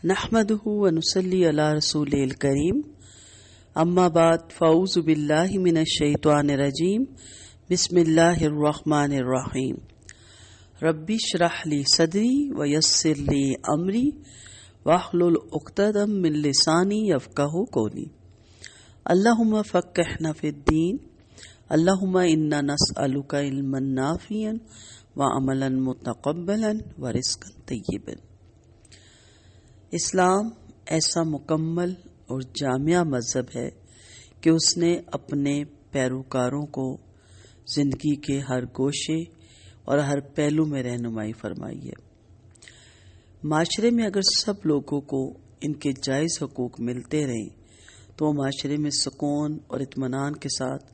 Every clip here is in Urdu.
نحمده ونصلي على رسوله الكريم اما بعد فاعوذ بالله من الشیطان الرجیم بسم اللہ الرحمن الرحیم ربی اشرح لی صدری ویسر لی امری واحلل عقدۃ من لسانی یفقہوا قولی اللہم فقہنا فی الدین اللہم انا نسألک علما نافعا وعملا متقبلا ورزقا طیبا۔ اسلام ایسا مکمل اور جامع مذہب ہے کہ اس نے اپنے پیروکاروں کو زندگی کے ہر گوشے اور ہر پہلو میں رہنمائی فرمائی ہے۔ معاشرے میں اگر سب لوگوں کو ان کے جائز حقوق ملتے رہیں تو وہ معاشرے میں سکون اور اطمینان کے ساتھ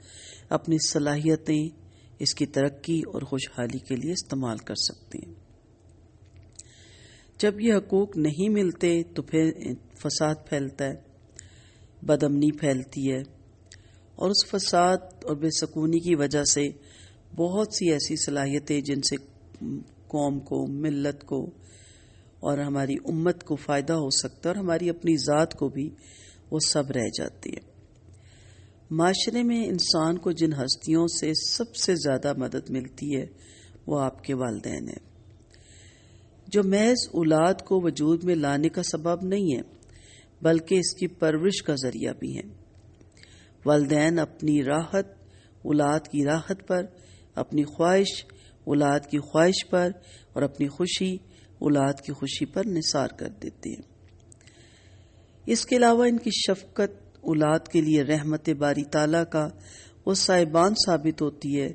اپنی صلاحیتیں اس کی ترقی اور خوشحالی کے لیے استعمال کر سکتے ہیں۔ جب یہ حقوق نہیں ملتے تو پھر فساد پھیلتا ہے، بدامنی پھیلتی ہے، اور اس فساد اور بے سکونی کی وجہ سے بہت سی ایسی صلاحیتیں جن سے قوم کو، ملت کو اور ہماری امت کو فائدہ ہو سکتا ہے اور ہماری اپنی ذات کو بھی، وہ سب رہ جاتی ہے۔ معاشرے میں انسان کو جن ہستیوں سے سب سے زیادہ مدد ملتی ہے وہ آپ کے والدین ہیں، جو محض اولاد کو وجود میں لانے کا سبب نہیں ہے بلکہ اس کی پرورش کا ذریعہ بھی ہیں۔ والدین اپنی راحت اولاد کی راحت پر، اپنی خواہش اولاد کی خواہش پر اور اپنی خوشی اولاد کی خوشی پر نثار کر دیتے ہیں۔ اس کے علاوہ ان کی شفقت اولاد کے لیے رحمت باری تعالیٰ کا وہ صاحبان ثابت ہوتی ہے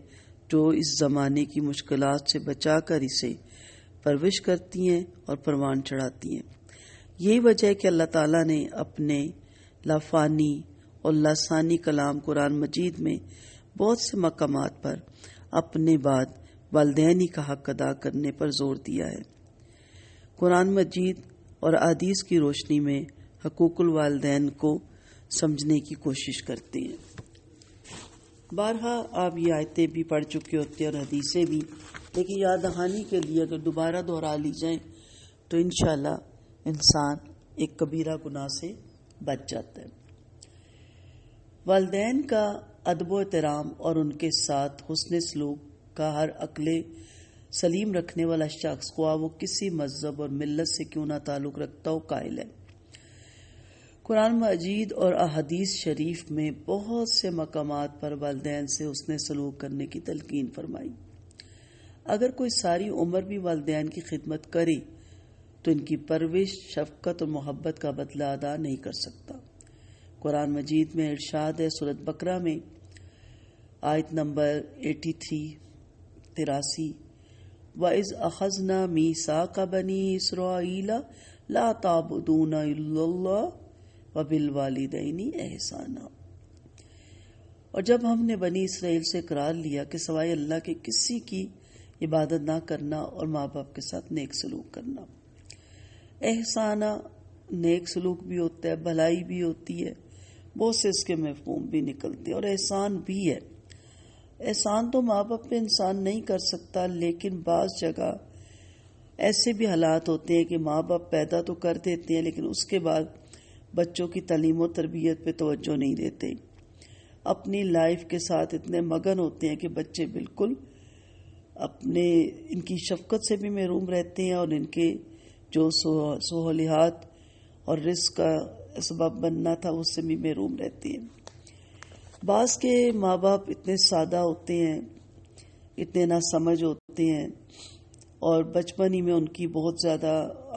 جو اس زمانے کی مشکلات سے بچا کر اسے پرورش کرتی ہیں اور پروان چڑھاتی ہیں۔ یہی وجہ ہے کہ اللہ تعالیٰ نے اپنے لافانی اور لسانی کلام قرآن مجید میں بہت سے مقامات پر اپنے بعد والدین ہی کا حق ادا کرنے پر زور دیا ہے۔ قرآن مجید اور احادیث کی روشنی میں حقوق الوالدین کو سمجھنے کی کوشش کرتے ہیں۔ بارہا آپ یہ آیتیں بھی پڑھ چکے ہوتے ہیں اور حدیثیں بھی، لیکن یاد دہانی کے لیے اگر دوبارہ دہرا لی جائیں تو انشاءاللہ انسان ایک کبیرہ گناہ سے بچ جاتا ہے۔ والدین کا ادب و احترام اور ان کے ساتھ حسن سلوک کا ہر عقل سلیم رکھنے والا شخص، خواہ وہ کسی مذہب اور ملت سے کیوں نہ تعلق رکھتا ہو، قائل ہے۔ قرآن مجید اور احادیث شریف میں بہت سے مقامات پر والدین سے حسن سلوک کرنے کی تلقین فرمائی۔ اگر کوئی ساری عمر بھی والدین کی خدمت کرے تو ان کی پرورش، شفقت اور محبت کا بدلہ ادا نہیں کر سکتا۔ قرآن مجید میں ارشاد ہے، سورۃ بقرہ میں آیت نمبر 83 وَإِذْ أَخَذْنَا مِيثَاقَ بَنِي إِسْرَائِيلَ لَا تَعْبُدُونَ إِلَّا اللَّهَ وَبِالْوَالِدَيْنِ إِحْسَانًا۔ اور جب ہم نے بنی اسرائیل سے اقرار لیا کہ سوائے اللہ کے کسی کی عبادت نہ کرنا اور ماں باپ کے ساتھ نیک سلوک کرنا۔ احسانہ نیک سلوک بھی ہوتا ہے، بھلائی بھی ہوتی ہے، بہت سے اس کے مفہوم بھی نکلتے ہیں، اور احسان بھی ہے۔ احسان تو ماں باپ پہ انسان نہیں کر سکتا، لیکن بعض جگہ ایسے بھی حالات ہوتے ہیں کہ ماں باپ پیدا تو کر دیتے ہیں لیکن اس کے بعد بچوں کی تعلیم و تربیت پہ توجہ نہیں دیتے، اپنی لائف کے ساتھ اتنے مگن ہوتے ہیں کہ بچے بالکل اپنے ان کی شفقت سے بھی محروم رہتے ہیں اور ان کے جو سہولیات اور رزق کا اسباب بننا تھا اس سے بھی محروم رہتے ہیں۔ بعض کے ماں باپ اتنے سادہ ہوتے ہیں، اتنے ناسمجھ ہوتے ہیں، اور بچپن ہی میں ان کی بہت زیادہ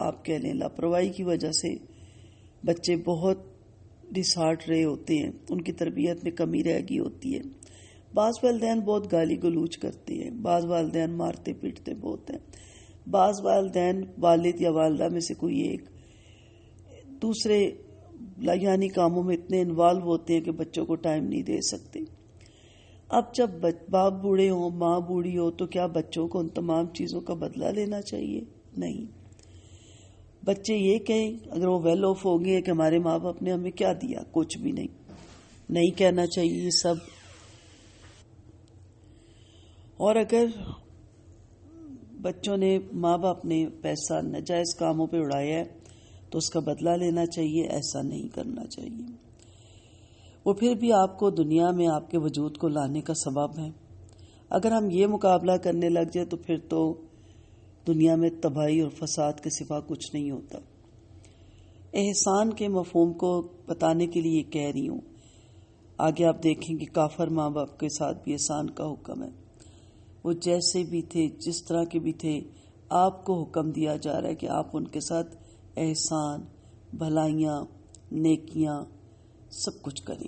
آپ کہہ لیں لاپرواہی کی وجہ سے بچے بہت ڈسہارٹ رہے ہوتے ہیں، ان کی تربیت میں کمی رہ گئی ہوتی ہے۔ بعض والدین بہت گالی گلوچ کرتے ہیں، بعض والدین مارتے پیٹتے بہت ہیں، بعض والدین والد یا والدہ میں سے کوئی ایک دوسرے یعنی کاموں میں اتنے انوالو ہوتے ہیں کہ بچوں کو ٹائم نہیں دے سکتے۔ اب جب باپ بوڑھے ہوں، ماں بوڑھی ہو، تو کیا بچوں کو ان تمام چیزوں کا بدلہ لینا چاہیے؟ نہیں۔ بچے یہ کہیں اگر وہ ویل آف ہو گئے کہ ہمارے ماں باپ نے ہمیں کیا دیا، کچھ بھی نہیں کہنا چاہیے یہ سب۔ اور اگر بچوں نے، ماں باپ نے پیسہ ناجائز کاموں پہ اڑایا ہے تو اس کا بدلہ لینا چاہیے، ایسا نہیں کرنا چاہیے۔ وہ پھر بھی آپ کو دنیا میں آپ کے وجود کو لانے کا سبب ہے۔ اگر ہم یہ مقابلہ کرنے لگ جائے تو پھر تو دنیا میں تباہی اور فساد کے سوا کچھ نہیں ہوتا۔ احسان کے مفہوم کو بتانے کے لیے کہہ رہی ہوں۔ آگے آپ دیکھیں کہ کافر ماں باپ کے ساتھ بھی احسان کا حکم ہے۔ وہ جیسے بھی تھے، جس طرح کے بھی تھے، آپ کو حکم دیا جا رہا ہے کہ آپ ان کے ساتھ احسان، بھلائیاں، نیکیاں سب کچھ کریں۔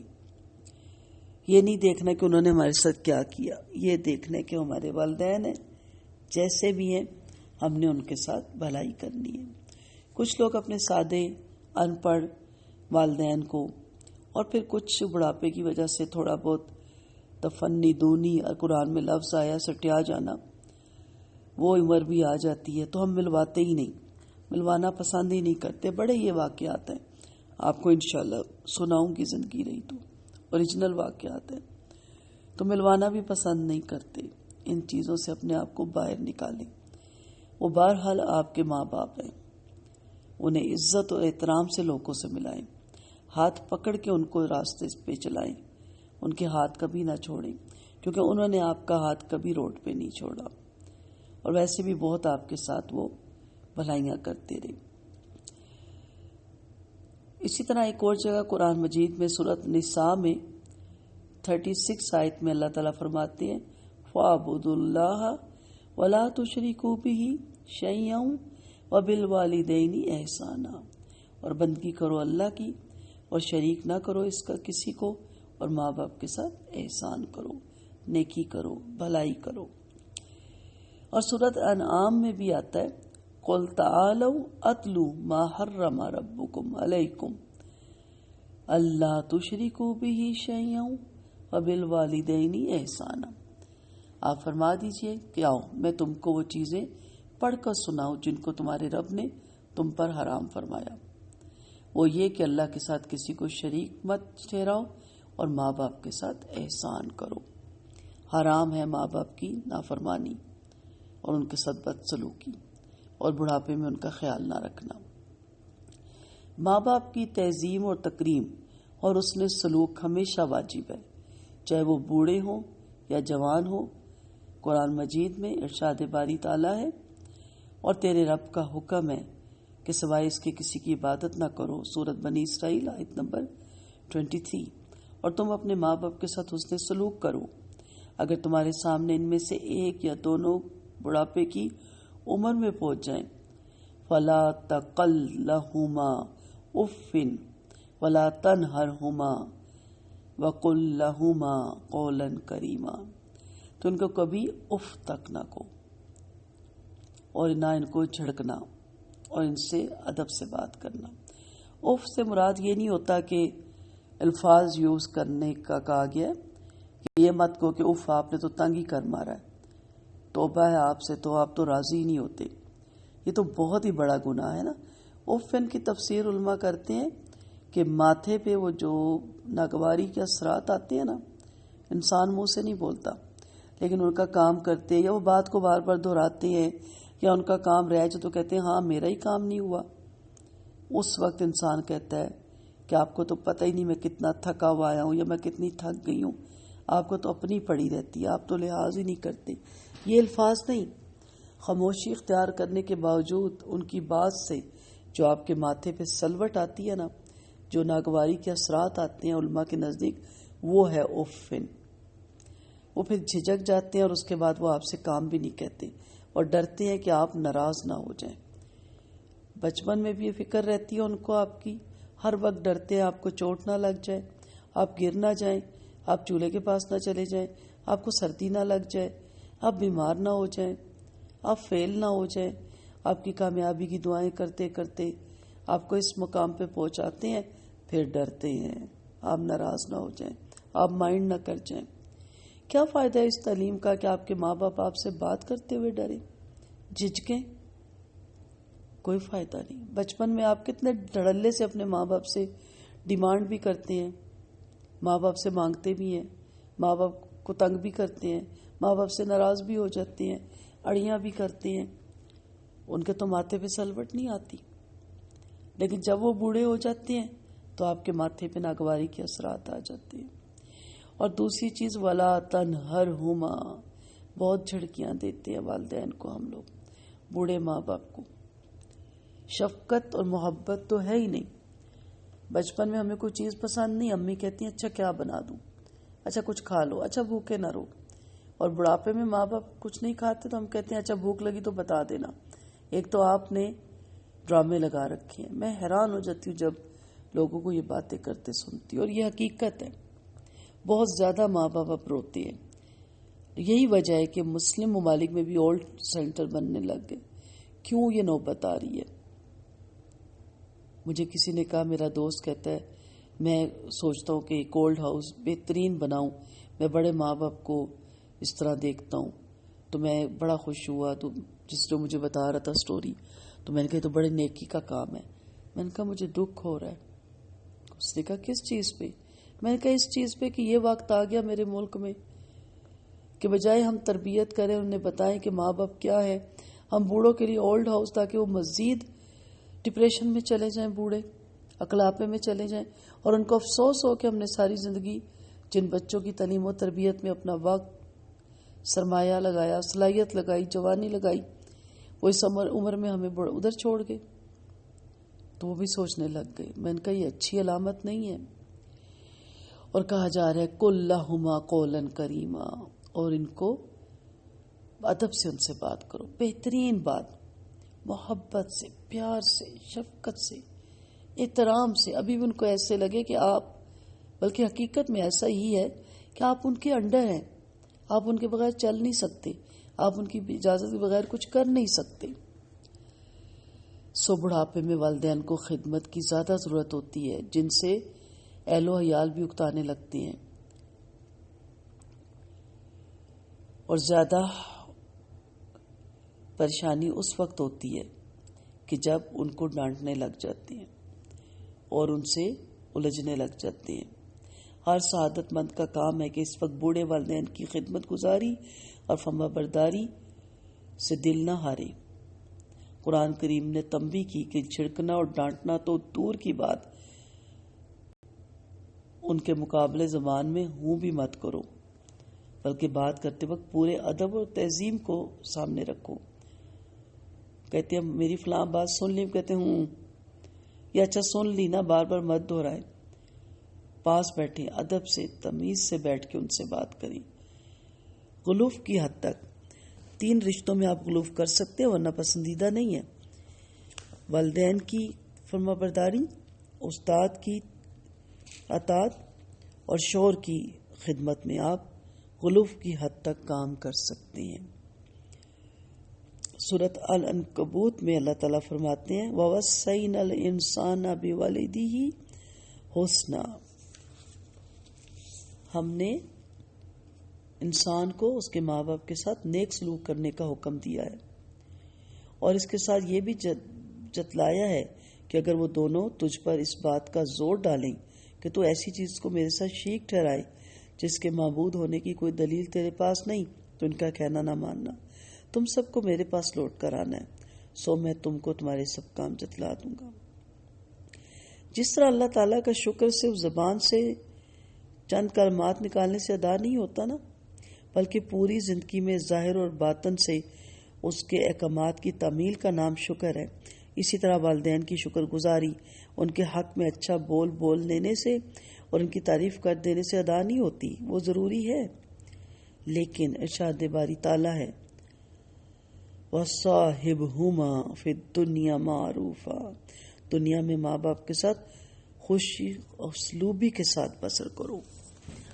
یہ نہیں دیکھنا کہ انہوں نے ہمارے ساتھ کیا کیا، یہ دیکھنا کہ ہمارے والدین ہیں، جیسے بھی ہیں ہم نے ان کے ساتھ بھلائی کرنی ہے۔ کچھ لوگ اپنے سادے ان پڑھ والدین کو، اور پھر کچھ بڑھاپے کی وجہ سے تھوڑا بہت تفنی دونی، اور قرآن میں لفظ آیا سٹیا جانا، وہ عمر بھی آ جاتی ہے تو ہم ملواتے ہی نہیں، ملوانا پسند ہی نہیں کرتے۔ بڑے یہ واقعات ہیں، آپ کو انشاءاللہ سناؤں گی زندگی رہی تو، اوریجنل واقعات ہیں، تو ملوانا بھی پسند نہیں کرتے۔ ان چیزوں سے اپنے آپ کو باہر نکالیں۔ وہ بہرحال آپ کے ماں باپ ہیں، انہیں عزت اور احترام سے لوگوں سے ملائیں، ہاتھ پکڑ کے ان کو راستے پہ چلائیں، ان کے ہاتھ کبھی نہ چھوڑیں، کیونکہ انہوں نے آپ کا ہاتھ کبھی روڈ پہ نہیں چھوڑا، اور ویسے بھی بہت آپ کے ساتھ وہ بھلائیاں کرتے رہے۔ اسی طرح ایک اور جگہ قرآن مجید میں سورۃ نساء میں 36 آیت میں اللہ تعالیٰ فرماتے ہیں فَاعْبُدُوا اللَّهَ وَلَا تُشْرِكُوا بِهِ شَيْئًا وَبِالْوَالِدَيْنِ إِحْسَانًا، اور بندگی کرو اللہ کی اور شریک نہ کرو اس کا کسی کو، اور ماں باپ کے ساتھ احسان کرو، نیکی کرو، بھلائی کرو۔ اور سورۃ انعام میں بھی آتا ہے قُلْ تَعَالَوْا أَتْلُوا مَا حَرَّمَ رَبُّكُمْ عَلَيْكُمْ أَلَّا تُشْرِكُوا بِهِ شَيْئًا وَبِالْوَالِدَيْنِ إِحْسَانًا۔ آپ فرما دیجئے کہ آؤ میں تم کو وہ چیزیں پڑھ کر سناؤں جن کو تمہارے رب نے تم پر حرام فرمایا۔ وہ یہ کہ اللہ کے ساتھ کسی کو شریک مت ٹھہراؤ، اور ماں باپ کے ساتھ احسان کرو۔ حرام ہے ماں باپ کی نافرمانی اور ان کے ساتھ بدسلوکی، اور بڑھاپے میں ان کا خیال نہ رکھنا۔ ماں باپ کی تعظیم اور تکریم اور اس نے سلوک ہمیشہ واجب ہے، چاہے وہ بوڑھے ہوں یا جوان ہوں۔ قرآن مجید میں ارشاد باری تعالیٰ ہے اور تیرے رب کا حکم ہے کہ سوائے اس کے کسی کی عبادت نہ کرو، سورۃ بنی اسرائیل آیت نمبر 23۔ اور تم اپنے ماں باپ کے ساتھ حسن سلوک کرو، اگر تمہارے سامنے ان میں سے ایک یا دونوں بڑھاپے کی عمر میں پہنچ جائیں، فلا تقل لهما اف ولا تنہرهما وقل لهما قولا کریما، تو ان کو کبھی اف تک نہ کو، اور نہ ان کو جھڑکنا، اور ان سے ادب سے بات کرنا۔ اف سے مراد یہ نہیں ہوتا کہ الفاظ یوز کرنے کا کہا گیا ہے، کہ یہ مت کہو کہ اف آپ نے تو تنگ ہی کر مارا ہے، توبہ ہے آپ سے، تو آپ تو راضی ہی نہیں ہوتے، یہ تو بہت ہی بڑا گناہ ہے نا۔ اف کی تفسیر علماء کرتے ہیں کہ ماتھے پہ وہ جو ناگواری کے اثرات آتے ہیں نا، انسان منہ سے نہیں بولتا لیکن ان کا کام کرتے ہیں، یا وہ بات کو بار بار دہراتے ہیں، یا ان کا کام رہ جائے تو کہتے ہیں ہاں میرا ہی کام نہیں ہوا۔ اس وقت انسان کہتا ہے کہ آپ کو تو پتہ ہی نہیں میں کتنا تھکا ہوا آیا ہوں، یا میں کتنی تھک گئی ہوں، آپ کو تو اپنی پڑی رہتی ہے، آپ تو لحاظ ہی نہیں کرتے۔ یہ الفاظ نہیں، خاموشی اختیار کرنے کے باوجود ان کی بات سے جو آپ کے ماتھے پہ سلوٹ آتی ہے نا، جو ناگواری کے اثرات آتے ہیں علماء کے نزدیک، وہ ہے اوفن۔ وہ پھر جھجک جاتے ہیں اور اس کے بعد وہ آپ سے کام بھی نہیں کہتے، اور ڈرتے ہیں کہ آپ ناراض نہ ہو جائیں۔ بچپن میں بھی یہ فکر رہتی ہے ان کو آپ کی، ہر وقت ڈرتے ہیں آپ کو چوٹ نہ لگ جائے، آپ گر نہ جائیں، آپ چولہے کے پاس نہ چلے جائیں، آپ کو سردی نہ لگ جائے، آپ بیمار نہ ہو جائیں، آپ فیل نہ ہو جائیں۔ آپ کی کامیابی کی دعائیں کرتے کرتے آپ کو اس مقام پہ پہنچاتے ہیں، پھر ڈرتے ہیں آپ ناراض نہ ہو جائیں، آپ مائنڈ نہ کر جائیں۔ کیا فائدہ ہے اس تعلیم کا کہ آپ کے ماں باپ آپ سے بات کرتے ہوئے ڈریں، جھجکیں؟ کوئی فائدہ نہیں۔ بچپن میں آپ کتنے دھڑلے سے اپنے ماں باپ سے ڈیمانڈ بھی کرتے ہیں، ماں باپ سے مانگتے بھی ہیں، ماں باپ کو تنگ بھی کرتے ہیں، ماں باپ سے ناراض بھی ہو جاتے ہیں، اڑیاں بھی کرتے ہیں، ان کے تو ماتھے پہ سلوٹ نہیں آتی۔ لیکن جب وہ بوڑھے ہو جاتے ہیں تو آپ کے ماتھے پہ ناگواری کے اثرات آ جاتے ہیں. اور دوسری چیز ولا تنہرہما، بہت جھڑکیاں دیتے ہیں والدین کو ہم لوگ، بوڑھے ماں باپ کو. شفقت اور محبت تو ہے ہی نہیں. بچپن میں ہمیں کوئی چیز پسند نہیں، امی کہتی ہیں اچھا کیا بنا دوں، اچھا کچھ کھا لو، اچھا بھوکے نہ رہو. اور بڑھاپے میں ماں باپ کچھ نہیں کھاتے تو ہم کہتے ہیں اچھا بھوک لگی تو بتا دینا. ایک تو آپ نے ڈرامے لگا رکھے ہیں. میں حیران ہو جاتی ہوں جب لوگوں کو یہ باتیں کرتے سنتی ہوں، اور یہ حقیقت ہے. بہت زیادہ ماں باپ اب روتے ہیں. یہی وجہ ہے کہ مسلم ممالک میں بھی اولڈ سینٹر بننے لگ گئے. کیوں یہ نوبت آ رہی ہے؟ مجھے کسی نے کہا، میرا دوست کہتا ہے میں سوچتا ہوں کہ ایک اولڈ ہاؤس بہترین بناؤں، میں بڑے ماں باپ کو اس طرح دیکھتا ہوں تو میں بڑا خوش ہوا. تو جس نے مجھے بتا رہا تھا سٹوری، تو میں نے کہا تو بڑے نیکی کا کام ہے. میں نے کہا مجھے دکھ ہو رہا ہے. اس نے کہا کس چیز پہ؟ میں نے کہا اس چیز پہ کہ یہ وقت آ گیا میرے ملک میں کہ بجائے ہم تربیت کریں، انہیں بتائیں کہ ماں باپ کیا ہے، ہم بوڑھوں کے لیے اولڈ ہاؤس تاکہ وہ مزید ڈپریشن میں چلے جائیں، بوڑھے اکلاپے میں چلے جائیں، اور ان کو افسوس ہو کہ ہم نے ساری زندگی جن بچوں کی تعلیم و تربیت میں اپنا وقت سرمایہ لگایا، صلاحیت لگائی، جوانی لگائی، وہ اس عمر میں ہمیں ادھر چھوڑ گئے. تو وہ بھی سوچنے لگ گئے. میں نے کہا یہ اچھی علامت نہیں ہے. اور کہا جا رہا ہے قُل لَهُمَا قَوْلًا كَرِيمًا، اور ان کو ادب سے ان سے بات کرو، بہترین بات، محبت سے، پیار سے، شفقت سے، احترام سے. ابھی بھی ان کو ایسے لگے کہ آپ، بلکہ حقیقت میں ایسا ہی ہے کہ آپ ان کے انڈر ہیں، آپ ان کے بغیر چل نہیں سکتے، آپ ان کی اجازت کے بغیر کچھ کر نہیں سکتے. بڑھاپے میں والدین کو خدمت کی زیادہ ضرورت ہوتی ہے، جن سے اہل و عیال بھی اکتانے لگتے ہیں. اور زیادہ پریشانی اس وقت ہوتی ہے کہ جب ان کو ڈانٹنے لگ جاتے ہیں اور ان سے الجھنے لگ جاتے ہیں. ہر سعادت مند کا کام ہے کہ اس وقت بوڑھے والدین کی خدمت گزاری اور فرما برداری سے دل نہ ہارے. قرآن کریم نے تنبیہ کی کہ چھڑکنا اور ڈانٹنا تو دور کی بات، ان کے مقابلے زبان میں ہوں بھی مت کرو، بلکہ بات کرتے وقت پورے ادب اور تہذیب کو سامنے رکھو. کہتے ہیں میری فلاں بات سن لی، کہتے ہوں یا اچھا سن لی نا، بار بار مت دہرائے. پاس بیٹھیں، ادب سے تمیز سے بیٹھ کے ان سے بات کریں. غلوف کی حد تک 3 رشتوں میں آپ غلوف کر سکتے ہیں، ورنہ پسندیدہ نہیں ہے. والدین کی فرما برداری، استاد کی اطاعت اور شوہر کی خدمت میں آپ غلوف کی حد تک کام کر سکتے ہیں. سورۃ العنکبوت میں اللہ تعالیٰ فرماتے ہیں وَوَصَّيْنَا الْإِنسَانَ بِوَالِدِهِ حُسْنًا، ہم نے انسان کو اس کے ماں باپ کے ساتھ نیک سلوک کرنے کا حکم دیا ہے، اور اس کے ساتھ یہ بھی جتلایا ہے کہ اگر وہ دونوں تجھ پر اس بات کا زور ڈالیں کہ تو ایسی چیز کو میرے ساتھ شریک ٹھہرائے جس کے معبود ہونے کی کوئی دلیل تیرے پاس نہیں، تو ان کا کہنا نہ ماننا. تم سب کو میرے پاس لوٹ کر آنا ہے، سو میں تم کو تمہارے سب کام جتلا دوں گا. جس طرح اللہ تعالیٰ کا شکر صرف زبان سے چند کلمات نکالنے سے ادا نہیں ہوتا نا، بلکہ پوری زندگی میں ظاہر اور باطن سے اس کے احکامات کی تعمیل کا نام شکر ہے. اسی طرح والدین کی شکر گزاری ان کے حق میں اچھا بول لینے سے اور ان کی تعریف کر دینے سے ادا نہیں ہوتی، وہ ضروری ہے. لیکن ارشاد باری تعالیٰ ہے وَصَاحِبْهُمَا فِي الدُّنْيَا مَعْرُوفًا، دنیا میں ماں باپ کے ساتھ خوشی اور سلوبی کے ساتھ بسر کرو،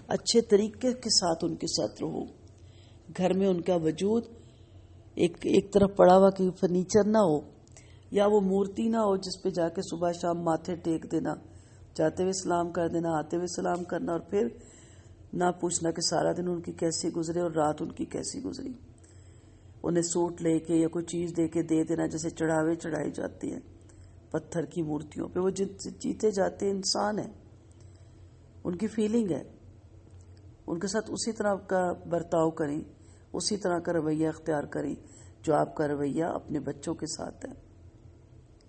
اچھے طریقے کے ساتھ ان کے ساتھ رہو. گھر میں ان کا وجود ایک طرف پڑا ہوا کہ فرنیچر نہ ہو، یا وہ مورتی نہ ہو جس پہ جا کے صبح شام ماتھے ٹیک دینا، جاتے ہوئے سلام کر دینا، آتے ہوئے سلام کرنا، اور پھر نہ پوچھنا کہ سارا دن ان کی کیسی گزرے اور رات ان کی کیسی گزری. انہیں سوٹ لے کے یا کوئی چیز دے کے دے دینا، جیسے چڑھاوے چڑھائے جاتے ہیں پتھر کی مورتیوں پہ. وہ جیتے جاتے انسان ہیں، ان کی فیلنگ ہے، ان کے ساتھ اسی طرح کا برتاؤ کریں، اسی طرح کا رویہ اختیار کریں جو آپ کا رویہ اپنے بچوں کے ساتھ ہے.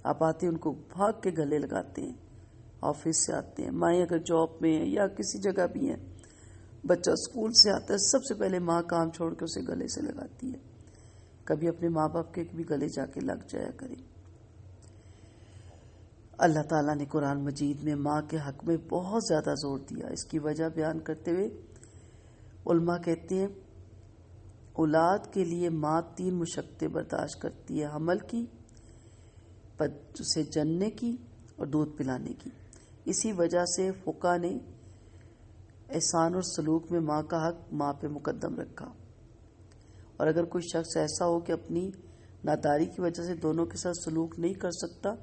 آپ آتے ہیں ان کو بھاگ کے گلے لگاتے ہیں، آفس سے آتے ہیں، مائیں اگر جاب میں ہیں یا کسی جگہ بھی ہیں، بچہ اسکول سے آتا ہے، سب سے پہلے ماں کام چھوڑ کے اسے گلے سے لگاتی ہے. کبھی اپنے ماں باپ کے بھی گلے جا کے لگ جایا کریں. اللہ تعالیٰ نے قرآن مجید میں ماں کے حق میں بہت زیادہ زور دیا. اس کی وجہ بیان کرتے ہوئے علماء کہتے ہیں اولاد کے لیے ماں 3 مشقتیں برداشت کرتی ہے، حمل کی، اسے جننے کی اور دودھ پلانے کی. اسی وجہ سے فقہا نے احسان اور سلوک میں ماں کا حق ماں پہ مقدم رکھا. اور اگر کوئی شخص ایسا ہو کہ اپنی ناداری کی وجہ سے دونوں کے ساتھ سلوک نہیں کر سکتا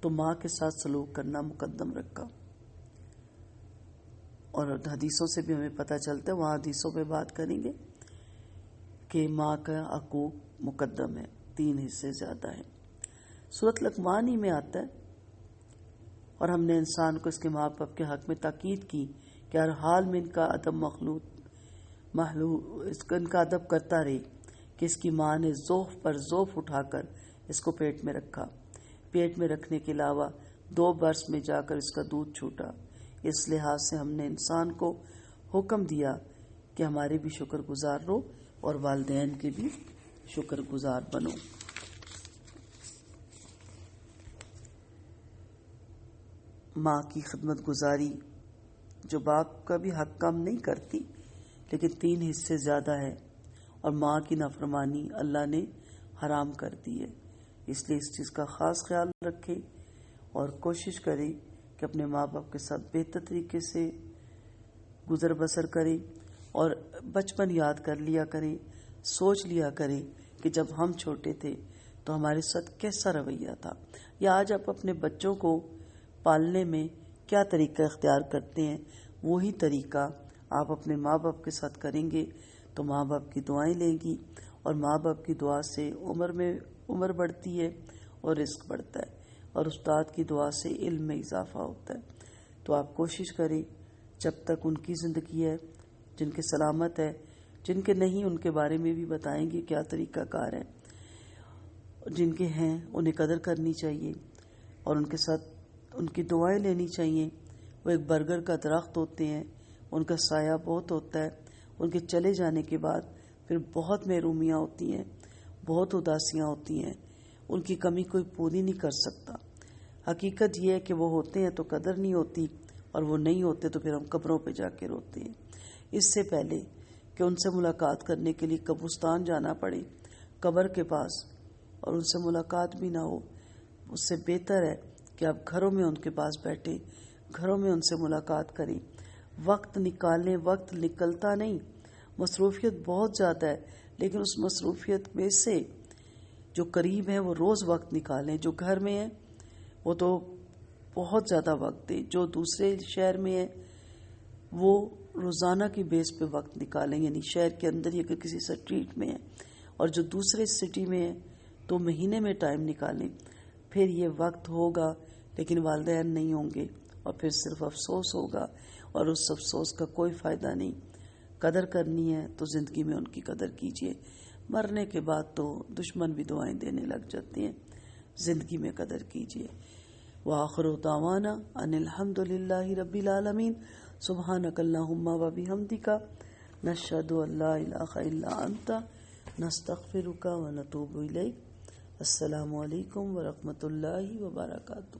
تو ماں کے ساتھ سلوک کرنا مقدم رکھا. اور حدیثوں سے بھی ہمیں پتہ چلتا ہے، وہاں حدیثوں پہ بات کریں گے کہ ماں کا حقوق مقدم ہے، 3 حصے زیادہ ہیں. سورۃ لقمان ہی میں آتا ہے، اور ہم نے انسان کو اس کے ماں باپ کے حق میں تاکید کی کہ ہر حال میں ان کا ادب ان کا ادب کرتا رہے کہ اس کی ماں نے ذوف پر ذوف اٹھا کر اس کو پیٹ میں رکھا، پیٹ میں رکھنے کے علاوہ 2 برس میں جا کر اس کا دودھ چھوٹا. اس لحاظ سے ہم نے انسان کو حکم دیا کہ ہمارے بھی شکر گزار رہو اور والدین کے بھی شکر گزار بنو. ماں کی خدمت گزاری جو باپ کا بھی حق کم نہیں کرتی، لیکن 3 حصے زیادہ ہے، اور ماں کی نافرمانی اللہ نے حرام کر دی ہے. اس لیے اس چیز کا خاص خیال رکھیں اور کوشش کریں کہ اپنے ماں باپ کے ساتھ بہتر طریقے سے گزر بسر کریں، اور بچپن یاد کر لیا کریں، سوچ لیا کریں کہ جب ہم چھوٹے تھے تو ہمارے ساتھ کیسا رویہ تھا، یا آج آپ اپنے بچوں کو پالنے میں کیا طریقہ اختیار کرتے ہیں، وہی طریقہ آپ اپنے ماں باپ کے ساتھ کریں گے تو ماں باپ کی دعائیں لیں گی، اور ماں باپ کی دعا سے عمر بڑھتی ہے اور رزق بڑھتا ہے، اور استاد کی دعا سے علم میں اضافہ ہوتا ہے. تو آپ کوشش کریں جب تک ان کی زندگی ہے، جن کے سلامت ہے، جن کے نہیں ان کے بارے میں بھی بتائیں گے کیا طریقہ کار ہے، جن کے ہیں انہیں قدر کرنی چاہیے اور ان کے ساتھ ان کی دعائیں لینی چاہیے. وہ ایک برگر کا درخت ہوتے ہیں، ان کا سایہ بہت ہوتا ہے، ان کے چلے جانے کے بعد پھر بہت محرومیاں ہوتی ہیں، بہت اداسیاں ہوتی ہیں، ان کی کمی کوئی پوری نہیں کر سکتا. حقیقت یہ ہے کہ وہ ہوتے ہیں تو قدر نہیں ہوتی، اور وہ نہیں ہوتے تو پھر ہم قبروں پہ جا کے روتے ہیں. اس سے پہلے کہ ان سے ملاقات کرنے کے لیے قبرستان جانا پڑے، قبر کے پاس، اور ان سے ملاقات بھی نہ ہو، اس سے بہتر ہے کہ آپ گھروں میں ان کے پاس بیٹھیں، گھروں میں ان سے ملاقات کریں، وقت نکالیں. وقت نکلتا نہیں، مصروفیت بہت زیادہ ہے، لیکن اس مصروفیت میں سے جو قریب ہیں وہ روز وقت نکالیں. جو گھر میں ہیں وہ تو بہت زیادہ وقت دیں، جو دوسرے شہر میں ہیں وہ روزانہ کی بیس پہ وقت نکالیں، یعنی شہر کے اندر ہی اگر کسی اسٹریٹ میں ہیں، اور جو دوسرے سٹی میں ہیں تو مہینے میں ٹائم نکالیں. پھر یہ وقت ہوگا لیکن والدین نہیں ہوں گے، اور پھر صرف افسوس ہوگا، اور اس افسوس کا کوئی فائدہ نہیں. قدر کرنی ہے تو زندگی میں ان کی قدر کیجیے، مرنے کے بعد تو دشمن بھی دعائیں دینے لگ جاتے ہیں. زندگی میں قدر کیجیے. وآخر دعوانا ان الحمد للہ رب العالمین. سبحانک اللہم و بحمدک، نشہد ان لا الہ الا انت، نستغفرک و نتوب الیک. السلام علیکم ورحمۃ اللہ وبرکاتہ.